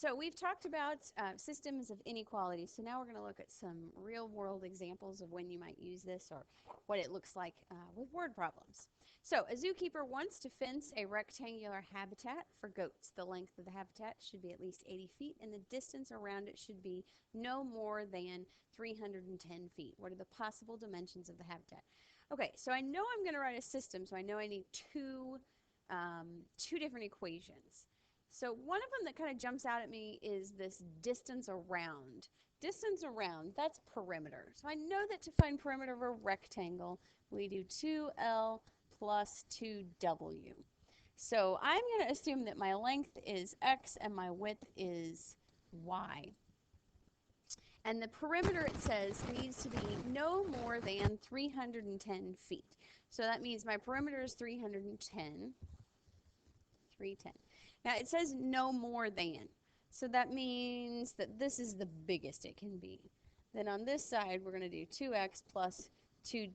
So we've talked about systems of inequality. So now we're going to look at some real world examples of when you might use this or what it looks like with word problems. So a zookeeper wants to fence a rectangular habitat for goats. The length of the habitat should be at least 80 feet and the distance around it should be no more than 310 feet. What are the possible dimensions of the habitat? Okay, so I know I'm going to write a system, so I know I need two different equations. So one of them that kind of jumps out at me is this distance around. Distance around, that's perimeter. So I know that to find perimeter of a rectangle, we do 2L plus 2W. So I'm going to assume that my length is X and my width is Y. And the perimeter, it says, needs to be no more than 310 feet. So that means my perimeter is 310. Now it says no more than. So that means that this is the biggest it can be. Then on this side, we're going to do 2x plus 2y.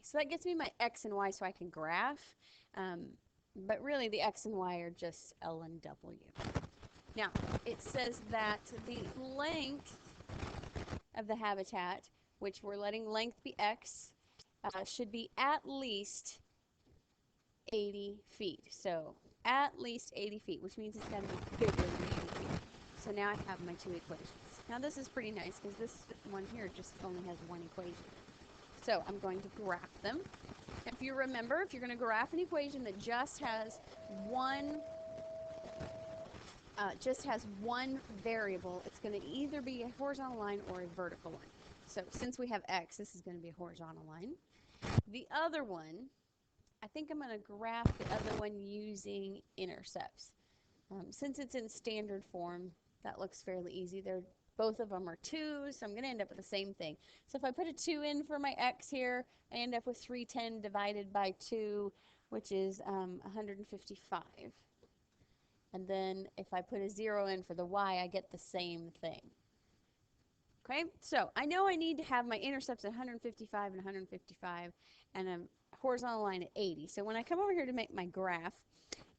So that gets me my x and y so I can graph. But really the x and y are just L and W. Now, it says that the length of the habitat, which we're letting length be x, should be at least 80 feet. So at least 80 feet, which means it's got to be bigger than 80 feet. So now I have my two equations. Now this is pretty nice because this one here just only has one equation. So I'm going to graph them. If you remember, if you're going to graph an equation that just has one variable, it's going to either be a horizontal line or a vertical line. So since we have x, this is going to be a horizontal line. The other one, I think I'm going to graph the other one using intercepts. Since it's in standard form, that looks fairly easy. Both of them are 2, so I'm going to end up with the same thing. So if I put a 2 in for my x here, I end up with 310 divided by 2, which is 155. And then if I put a 0 in for the y, I get the same thing. Okay, so I know I need to have my intercepts at 155 and 155 and a horizontal line at 80. So when I come over here to make my graph,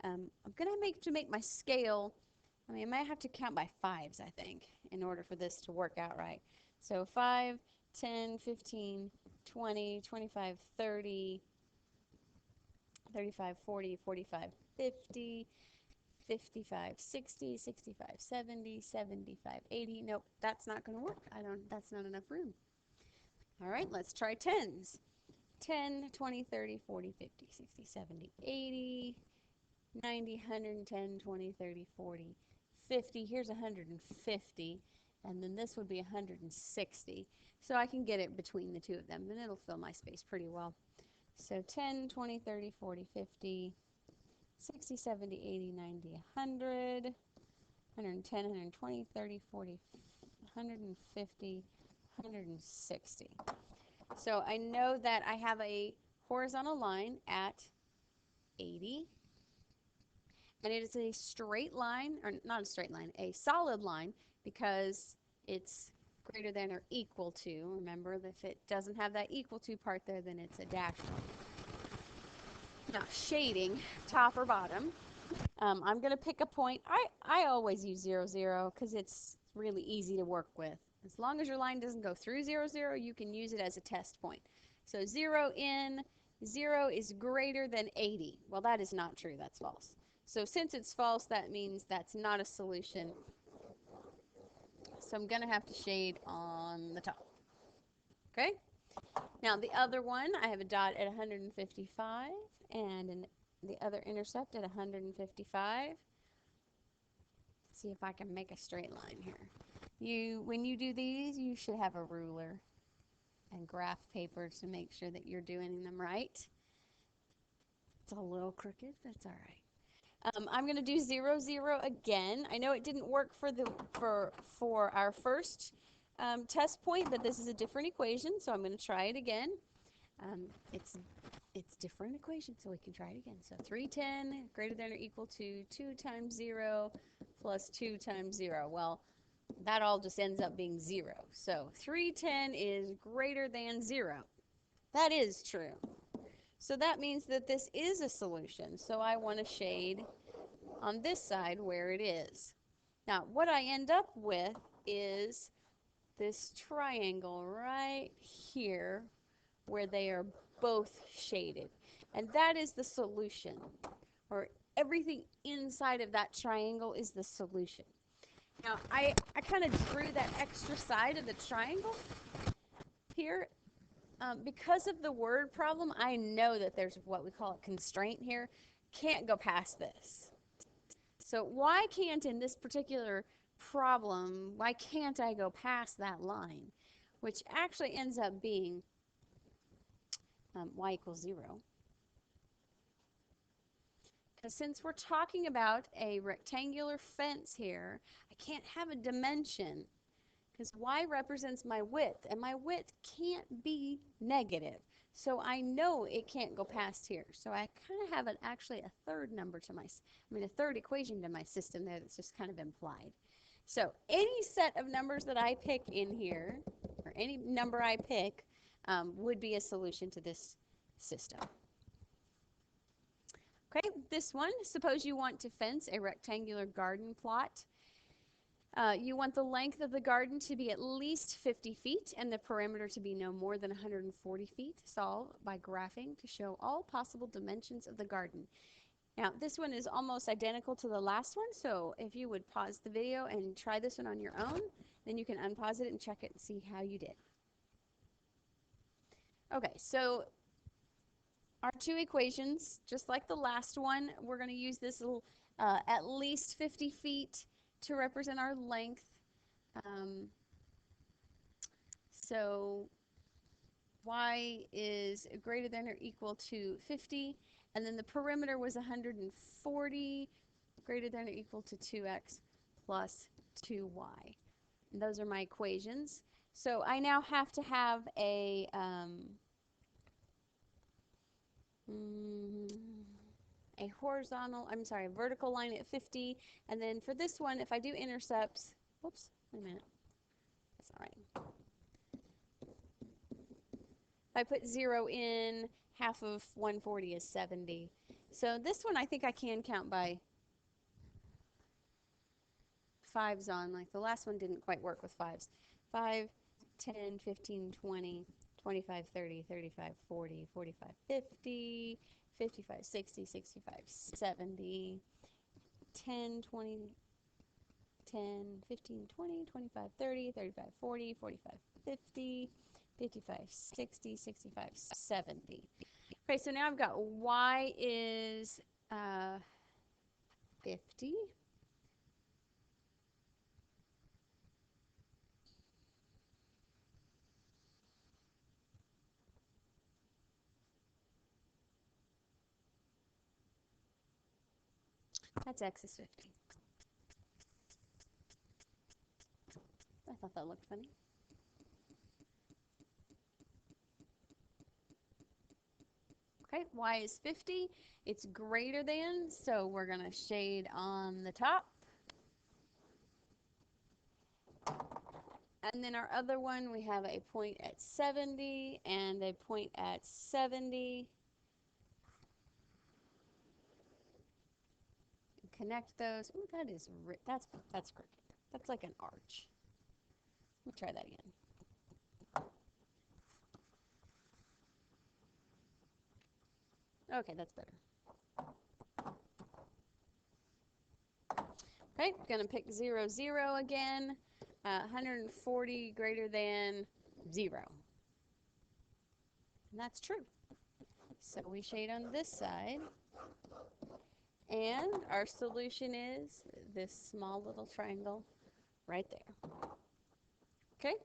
I'm going to make my scale. I mean, I might have to count by 5s, I think, in order for this to work out right. So 5, 10, 15, 20, 25, 30, 35, 40, 45, 50, 55, 60, 65, 70, 75, 80. Nope, that's not going to work. That's not enough room. All right, let's try 10s. 10, 20, 30, 40, 50, 60, 70, 80, 90, 110, 20, 30, 40, 50. Here's 150, and then this would be 160. So I can get it between the two of them, and it'll fill my space pretty well. So 10, 20, 30, 40, 50, 60, 70, 80, 90, 100, 110, 120, 30, 40, 150, 160. So I know that I have a horizontal line at 80, and it is a straight line, or not a straight line, a solid line, because it's greater than or equal to. Remember, if it doesn't have that equal to part there, then it's a dashed line. Now, shading, top or bottom, I'm going to pick a point. I always use 0, 0 because it's really easy to work with. As long as your line doesn't go through 0, 0, you can use it as a test point. So 0 in, 0 is greater than 80. Well, that is not true. That's false. So since it's false, that means that's not a solution. So I'm going to have to shade on the top. Okay? Now the other one, I have a dot at 155 and the other intercept at 155. Let's see if I can make a straight line here. When you do these, you should have a ruler and graph paper to make sure that you're doing them right. It's a little crooked, but it's all right. I'm going to do 0, 0 again. I know it didn't work for our first test point, but this is a different equation, so I'm going to try it again. It's different equation, so we can try it again. So 310 greater than or equal to 2 times 0 plus 2 times 0. Well, that all just ends up being 0. So 310 is greater than 0. That is true. So that means that this is a solution. So I want to shade on this side where it is. Now, what I end up with is this triangle right here where they are both shaded. And that is the solution, or everything inside of that triangle is the solution. Now, I kind of drew that extra side of the triangle here. Because of the word problem, I know that there's what we call a constraint here. Can't go past this. So why can't, in this particular problem, why can't I go past that line? Which actually ends up being y equals 0. Because since we're talking about a rectangular fence here, I can't have a dimension because y represents my width, and my width can't be negative. So I know it can't go past here. So I kind of have actually a third number to a third equation to my system there that's just kind of implied. So any set of numbers that I pick in here, or any number I pick, would be a solution to this system. Okay, this one, suppose you want to fence a rectangular garden plot. You want the length of the garden to be at least 50 feet and the perimeter to be no more than 140 feet. Solve by graphing to show all possible dimensions of the garden. Now, this one is almost identical to the last one, so if you would pause the video and try this one on your own, then you can unpause it and check it and see how you did. Okay, so our two equations, just like the last one, we're going to use this little at least 50 feet to represent our length. So y is greater than or equal to 50, and then the perimeter was 140, greater than or equal to 2x plus 2y. And those are my equations. So I now have to have a vertical line at 50, and then for this one, if I do intercepts, whoops, wait a minute, that's all right. If I put 0 in, half of 140 is 70. So this one I think I can count by 5s on, like the last one didn't quite work with 5s. 5, 10, 15, 20, 25, 30, 35, 40, 45, 50, 55, 60, 65, 70, 10, 20, 10, 15, 20, 25, 30, 35, 40, 45, 50, 55, 60, 65, 70. Okay, so now I've got y is 50. That's x is 50. I thought that looked funny. Okay, y is 50. It's greater than, so we're going to shade on the top. And then our other one, we have a point at 70 and a point at 70. Connect those. Ooh, that's crooked. That's like an arch. Let me try that again. Okay, that's better. Okay, gonna pick 0, 0 again. 140 greater than 0. And that's true. So we shade on this side. And our solution is this small little triangle right there. Okay?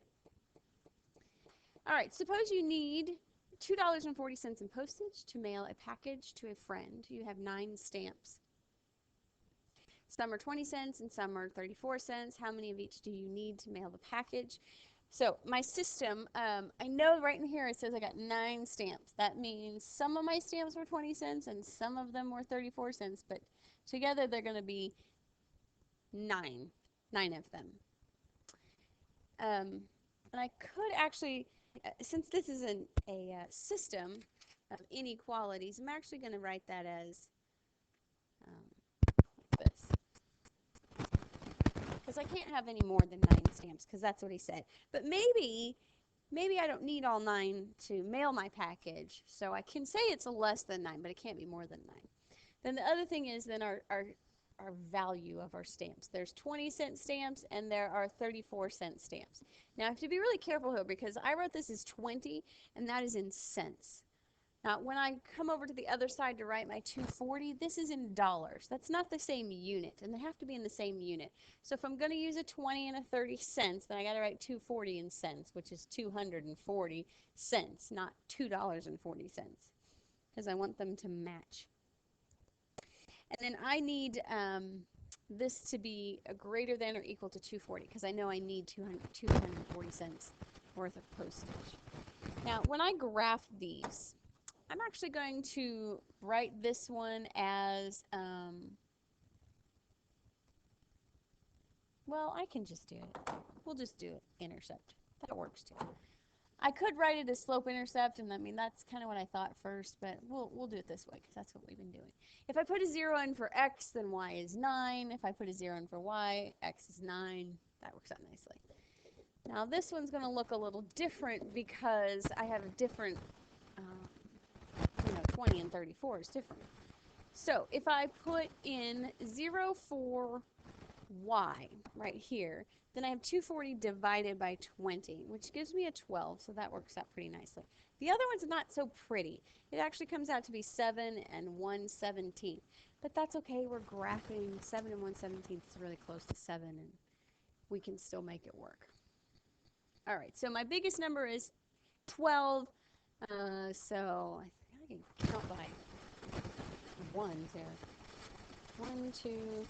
All right, suppose you need $2.40 in postage to mail a package to a friend. You have 9 stamps. Some are 20 cents and some are 34 cents. How many of each do you need to mail the package? So my system, I know right in here it says I got 9 stamps. That means some of my stamps were 20 cents and some of them were 34 cents, but together they're going to be 9 of them. And I could actually, since this is a system of inequalities, I'm actually going to write that as this. because I can't have any more than 9 stamps because that's what he said. But maybe I don't need all 9 to mail my package, so I can say it's a less than 9, but it can't be more than 9. Then the other thing is then our value of our stamps. There's 20-cent stamps and there are 34-cent stamps. Now I have to be really careful here because I wrote this as 20 and that is in cents. Now when I come over to the other side to write my 240, this is in dollars. That's not the same unit and they have to be in the same unit. So if I'm going to use a 20 and a 30 cents, then I got to write 240 in cents, which is 240 cents, not $2.40, because I want them to match. And then I need this to be greater than or equal to 240 because I know I need 240 cents worth of postage. Now, when I graph these, I'm actually going to write this one as, well, I can just do it. We'll just do it intercept. That works too. I could write it as slope intercept, and I mean that's kind of what I thought first, but we'll do it this way because that's what we've been doing. If I put a 0 in for x, then y is 9. If I put a 0 in for y, x is 9. That works out nicely. Now this one's going to look a little different because I have a different, 20 and 34 is different. So if I put in 0 for y right here, then I have 240 divided by 20, which gives me a 12, so that works out pretty nicely. The other one's not so pretty. It actually comes out to be 7 and 1/17, but that's okay. We're graphing 7 and 1/17 is really close to 7, and we can still make it work. All right, so my biggest number is 12, so I think I can count by ones here. 1, 2,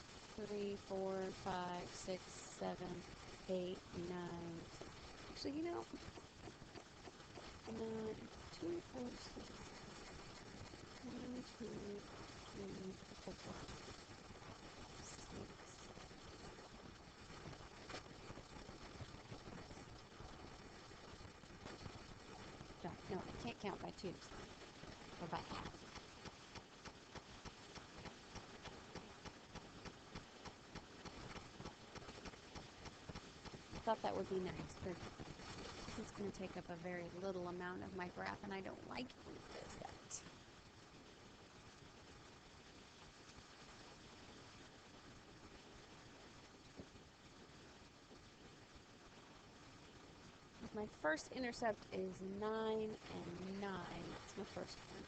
3, 4, 5, 6, 7, 8, 9. Actually, 2, 4, 6. 1, 2, 3, 4, 6. No, I can't count by twos. Or by half. I thought that would be nice, but it's going to take up a very little amount of my graph, and I don't like it when it does that. My first intercept is 9 and 9. That's my first one.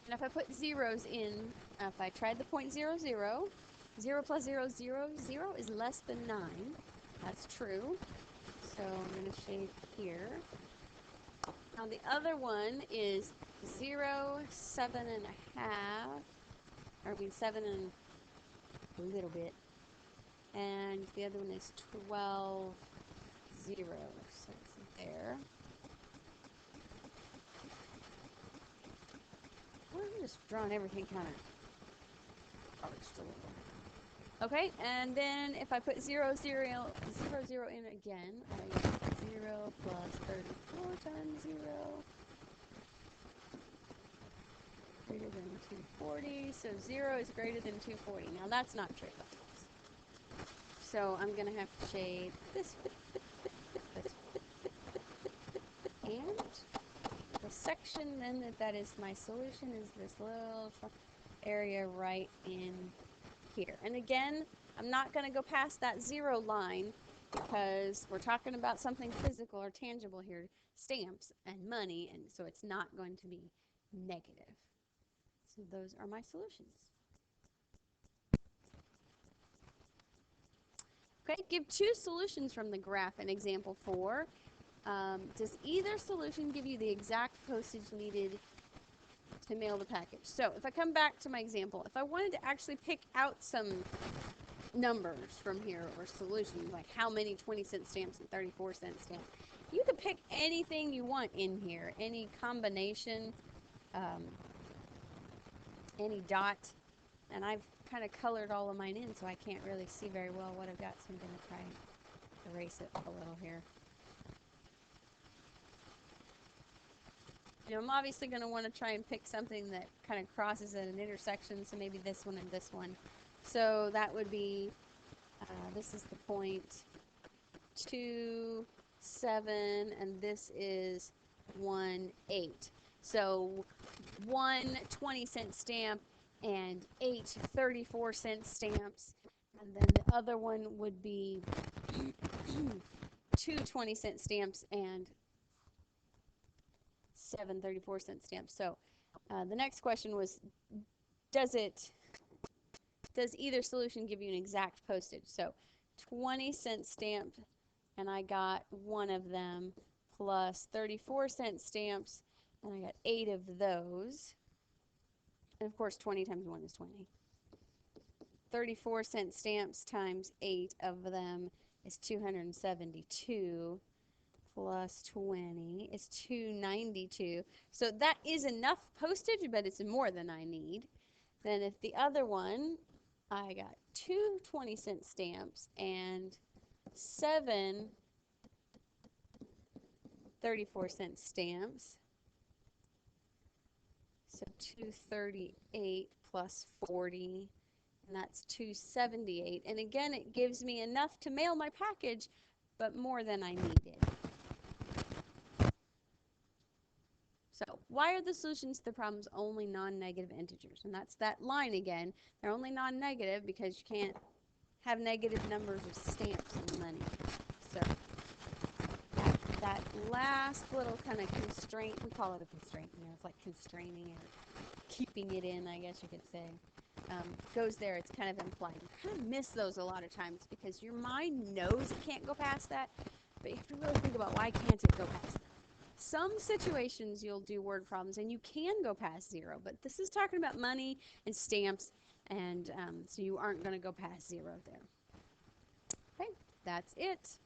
And if I put zeros in, if I tried the point 0, 0, 0 plus 0, 0, 0 is less than 9. That's true. So I'm going to shade here. Now the other one is 0, 7 and a half. Or I mean 7 and a little bit. And the other one is 12, 0. So it's there. Well, I'm just drawing everything kind of arched a little. Okay, and then if I put 0, 0, 0, 0 in again, I get 0 plus 34 times 0 greater than 240. So 0 is greater than 240. Now that's not true. So I'm going to have to shade this. And the section then that is my solution is this little area right in here. And again, I'm not going to go past that 0 line because we're talking about something physical or tangible here, stamps and money, and so it's not going to be negative. So those are my solutions. Okay, give 2 solutions from the graph in example 4. Does either solution give you the exact postage needed to mail the package? So if I come back to my example, if I wanted to actually pick out some numbers from here or solutions, like how many 20-cent stamps and 34-cent stamps, you can pick anything you want in here, any combination, any dot, and I've kind of colored all of mine in so I can't really see very well what I've got, so I'm going to try and erase it a little here. You know, I'm obviously going to want to try and pick something that kind of crosses at an intersection, so maybe this one and this one. So that would be, this is the point 2, 7, and this is 1, 8. So 1 20-cent stamp and 8 34-cent stamps. And then the other one would be 2 20-cent stamps and 7 34-cent stamps. So the next question was, does either solution give you an exact postage? So 20-cent stamp, and I got one of them, plus 34-cent stamps, and I got 8 of those. And of course, 20 times 1 is 20. 34-cent stamps times 8 of them is 272, plus 20 is 292. So that is enough postage, but it's more than I need. Then if the other one, I got 2 20-cent stamps and 7 34-cent stamps. So 238 plus 40, and that's 278. And again, it gives me enough to mail my package, but more than I needed. So why are the solutions to the problems only non-negative integers? And that's that line again. They're only non-negative because you can't have negative numbers with stamps and money. So that last little kind of constraint, we call it a constraint, you know, it's like constraining it, keeping it in, I guess you could say, goes there. It's kind of implied. You kind of miss those a lot of times because your mind knows it can't go past that, but you have to really think about why can't it go past that. Some situations you'll do word problems and you can go past 0, but this is talking about money and stamps, and so you aren't going to go past 0 there. Okay, that's it.